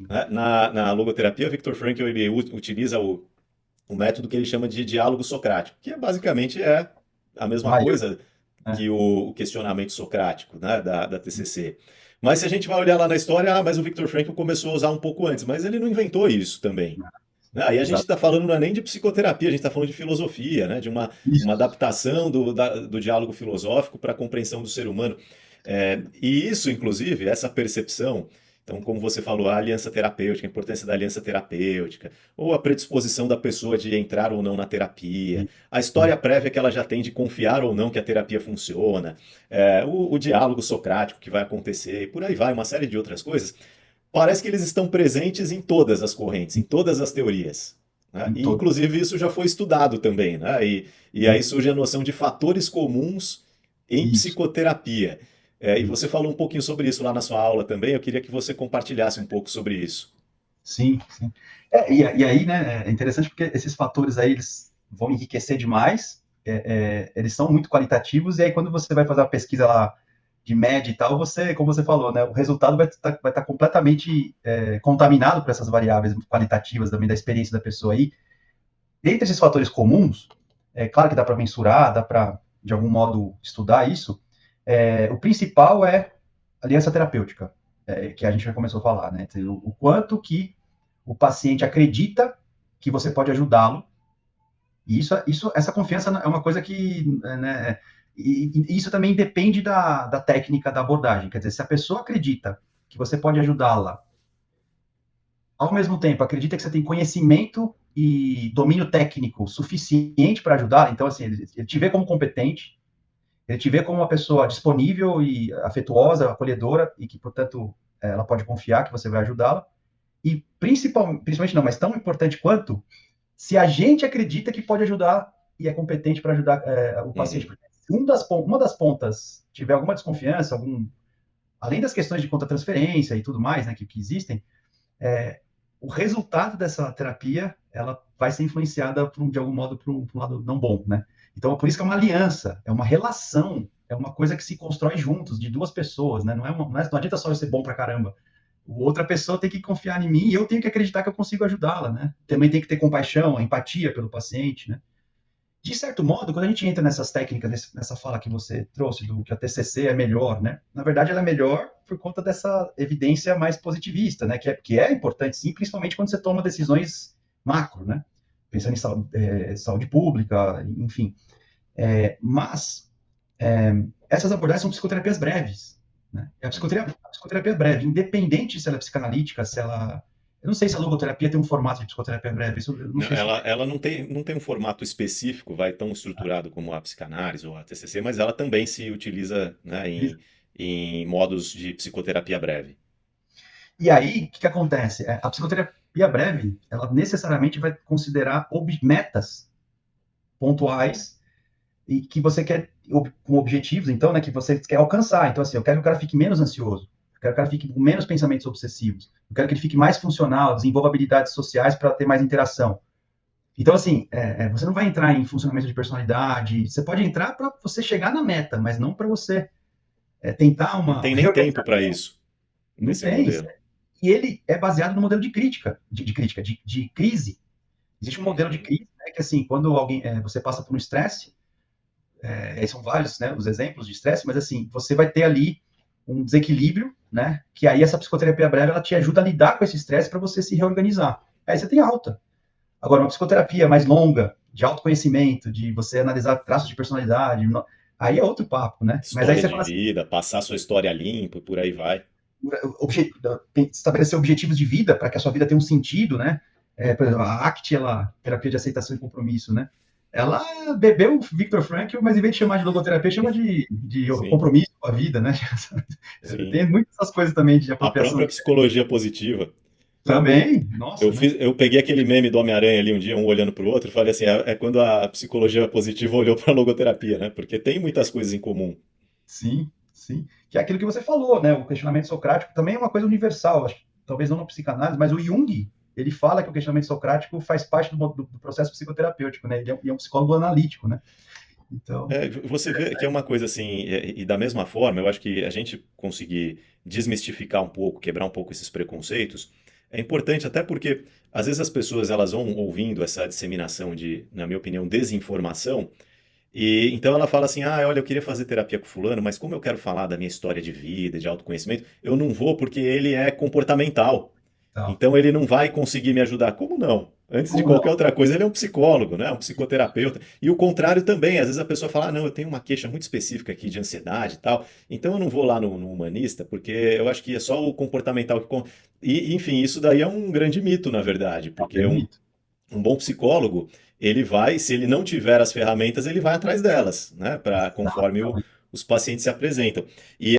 Né? Na logoterapia, o Viktor Frankl ele utiliza o método que ele chama de diálogo socrático, que basicamente é a mesma Ah, coisa né? que o questionamento socrático, né, da TCC. Mas se a gente vai olhar lá na história, mas o Viktor Frankl começou a usar um pouco antes, mas ele não inventou isso também. Né? Aí a gente Exato. está falando não é nem de psicoterapia, a gente está falando de filosofia, né? De uma Isso. adaptação do diálogo filosófico para a compreensão do ser humano. E isso, inclusive, essa percepção, então, como você falou, a aliança terapêutica, a importância da aliança terapêutica, ou a predisposição da pessoa de entrar ou não na terapia, a história Isso. prévia que ela já tem de confiar ou não que a terapia funciona, o diálogo socrático que vai acontecer, e por aí vai, uma série de outras coisas. Parece que eles estão presentes em todas as correntes, em todas as teorias. Né? Em E, todo. inclusive, isso já foi estudado também. Né? E aí surge a noção de fatores comuns em Isso. psicoterapia. E Isso. você falou um pouquinho sobre isso lá na sua aula também. Eu queria que você compartilhasse um pouco sobre isso. Sim, sim. E aí, né, é interessante porque esses fatores aí, eles vão enriquecer demais, eles são muito qualitativos, e aí quando você vai fazer uma pesquisa lá de média e tal, você, como você falou, né, o resultado vai estar completamente contaminado por essas variáveis qualitativas também da experiência da pessoa aí. Dentre esses fatores comuns, é claro que dá para mensurar, dá para, de algum modo, estudar isso, o principal é aliança terapêutica, que a gente já começou a falar, né? O quanto que o paciente acredita que você pode ajudá-lo, e essa confiança é uma coisa que, né, e isso também depende da técnica da abordagem, quer dizer, se a pessoa acredita que você pode ajudá-la, ao mesmo tempo acredita que você tem conhecimento e domínio técnico suficiente para ajudar, então, assim, ele te vê como competente, ele te vê como uma pessoa disponível e afetuosa, acolhedora, e que, portanto, ela pode confiar que você vai ajudá-la, e principalmente não, mas tão importante quanto, se a gente acredita que pode ajudar e é competente para ajudar o paciente. Uhum. Porque se uma das pontas tiver alguma desconfiança, além das questões de contra-transferência e tudo mais, né, que existem, o resultado dessa terapia ela vai ser influenciada de algum modo para um lado não bom, né? Então, por isso que é uma aliança, é uma relação, é uma coisa que se constrói juntos, de duas pessoas, né? Não adianta só eu ser bom pra caramba. Outra pessoa tem que confiar em mim e eu tenho que acreditar que eu consigo ajudá-la, né? Também tem que ter compaixão, empatia pelo paciente, né? De certo modo, quando a gente entra nessas técnicas, nessa fala que você trouxe, do que a TCC é melhor, né? Na verdade, ela é melhor por conta dessa evidência mais positivista, né? Que é importante, sim, principalmente quando você toma decisões macro, né? Pensando em saúde pública, enfim. Mas essas abordagens são psicoterapias breves, né? A psicoterapia breve, independente se ela é psicanalítica, se ela... Eu não sei se a logoterapia tem um formato de psicoterapia breve, isso eu não Não, sei se... ela não tem um formato específico, vai tão estruturado como a psicanálise ou a TCC, mas ela também se utiliza, né, em modos de psicoterapia breve. E aí, o que acontece? A psicoterapia breve, ela necessariamente vai considerar metas pontuais e que você quer, com objetivos, então, né, que você quer alcançar. Então, assim, eu quero que o cara fique menos ansioso, eu quero que o cara fique com menos pensamentos obsessivos, eu quero que ele fique mais funcional, desenvolva habilidades sociais para ter mais interação. Então, assim, você não vai entrar em funcionamento de personalidade, você pode entrar para você chegar na meta, mas não para você tentar Não uma tem nem tempo reorganização. para isso, Não nesse tem. modelo. E ele é baseado no modelo de crítica, de crise. Existe um modelo de Uhum. crise, né, que assim, quando você passa por um estresse, aí são vários, né, os exemplos de estresse, mas assim, você vai ter ali um desequilíbrio, né, que aí essa psicoterapia breve, ela te ajuda a lidar com esse estresse para você se reorganizar. Aí você tem alta. Agora, uma psicoterapia mais longa, de autoconhecimento, de você analisar traços de personalidade, aí é outro papo, né? Mas aí História você de fala assim, vida, passar sua história limpo e por aí vai. estabelecer objetivos de vida para que a sua vida tenha um sentido, né? Por exemplo, a ACT, ela, terapia de aceitação e compromisso, né? Ela bebeu o Viktor Frankl, mas em vez de chamar de logoterapia, chama de Sim, compromisso com a vida, né? sim. Tem muitas essas coisas também de A apropriação própria psicologia positiva. também, nossa, né? Eu peguei aquele meme do Homem-Aranha ali um dia, um olhando para o outro, e falei assim, é quando a psicologia positiva olhou para a logoterapia, né? Porque tem muitas coisas em comum. Sim, sim. Que é aquilo que você falou, né? O questionamento socrático também é uma coisa universal, acho que talvez não na psicanálise, mas o Jung, ele fala que o questionamento socrático faz parte do processo psicoterapêutico, né? Ele é um psicólogo analítico, né? Então, Você vê que é uma coisa assim, e da mesma forma, eu acho que a gente conseguir desmistificar um pouco, quebrar um pouco esses preconceitos, é importante até porque às vezes as pessoas elas vão ouvindo essa disseminação de, na minha opinião, desinformação, e então ela fala assim: ah, olha, eu queria fazer terapia com fulano, mas como eu quero falar da minha história de vida, de autoconhecimento, eu não vou porque ele é comportamental. então, Então ele não vai conseguir me ajudar. Como não? Antes de como qualquer não? outra coisa, ele é um psicólogo, né? Um psicoterapeuta. E o contrário também. Às vezes a pessoa fala: ah, não, eu tenho uma queixa muito específica aqui de ansiedade e tal. Então eu não vou lá no humanista, porque eu acho que é só o comportamental que. E, enfim, isso daí é um grande mito, na verdade. É um Porque grande mito. um bom psicólogo, ele vai, se ele não tiver as ferramentas, ele vai atrás delas, né? Conforme Exatamente. os pacientes se apresentam. E